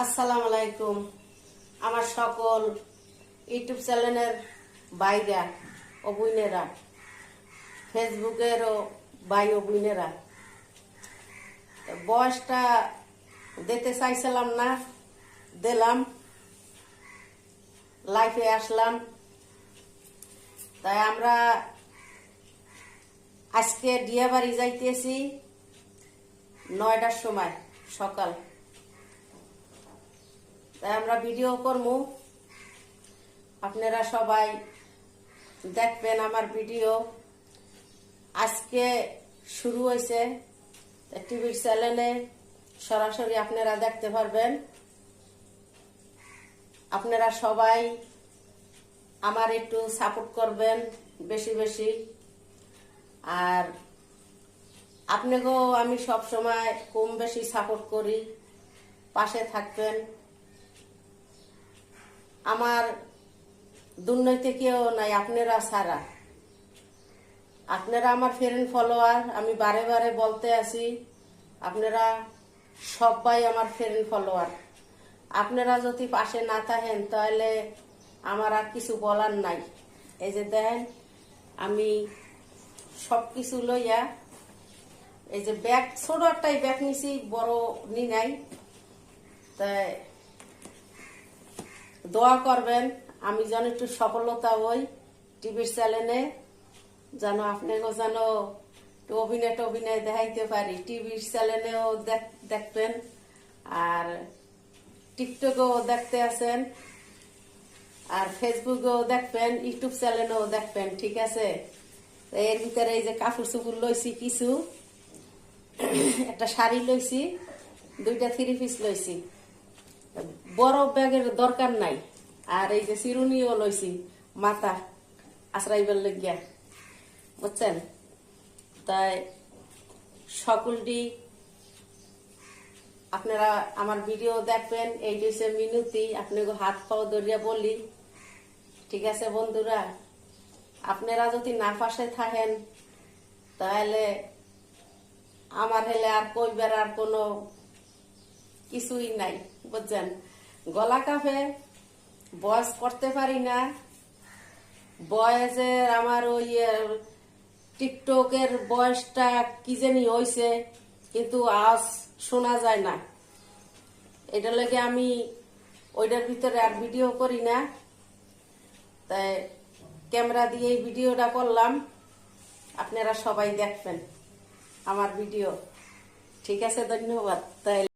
আসসালামু আলাইকুম। আমার সকল ইউটিউব চ্যানেলের ভাইরা ও বোনেরা, ফেসবুকেরও ভাই ও বোনেরা, বয়সটা দিতে চাইছিলাম না, দিলাম, লাইফে আসলাম। তাই আমরা আজকে ডিয়াবাড়ি যাইতেছি 9টার সময় সকাল। তাই আমরা ভিডিও করবো, আপনারা সবাই দেখবেন আমার ভিডিও। আজকে শুরু হয়েছে টিভির চ্যানেলে, সরাসরি আপনারা দেখতে পারবেন। আপনারা সবাই আমার একটু সাপোর্ট করবেন বেশি বেশি। আর আপনাকেও আমি সব সময় কম বেশি সাপোর্ট করি, পাশে থাকবেন। আমার দুর্নীতি কেউ নাই, আপনারা ছাড়া। আপনারা আমার ফ্রেন্ড ফলোয়ার, আমি বারে বারে বলতে আছি, আপনারা সবাই আমার ফ্রেন্ড ফলোয়ার। আপনারা যদি পাশে না থাকেন তাহলে আমার আর কিছু বলার নাই। এই যে দেখেন, আমি সব কিছু লইয়া এই যে ব্যাগ, ছোট একটাই ব্যাগ নিছি, বড় নি নাই। তাই দোয়া করবেন আমি যেন একটু সফলতা হই টিভির চ্যানেলে, যেন আপনাকেও যেন একটু অভিনয় দেখাইতে পারি। টিভির চ্যানেলেও দেখবেন, আর টিকটকেও দেখতে আছেন, আর ফেসবুকেও দেখবেন, ইউটিউব চ্যানেলেও দেখবেন। ঠিক আছে? এর ভিতরে এই যে কাপড় চুপুর লইছি কিছু, একটা শাড়ি লইছি, 2টা 3 পিস লইছি। বড় ব্যাগের দরকার নাই। আর এই যে চিরুনিও লইছি, মাথা আশ্রাইবার লাগিয়া, বুঝছেন? তাই সকলটি আপনারা আমার ভিডিও দেখবেন। এই যে মিনতি, আপনাকে হাত পাও ধরিয়া বলি। ঠিক আছে বন্ধুরা? আপনারা যদি না পাশে থাকেন তাহলে আমার হেলে আর কইবার আর কোনো কিছুই নাই, বুঝছেন? গলা কাফে, বয়স করতে পারি না। বয়সের আমার ওই টিকটকের বয়সটা কি জানি হয়েছে, কিন্তু আজ শোনা যায় না। এটা লেগে আমি ওইটার ভিতরে আর ভিডিও করি না। তাই ক্যামেরা দিয়ে এই ভিডিওটা করলাম, আপনারা সবাই দেখবেন আমার ভিডিও। ঠিক আছে, ধন্যবাদ। তাই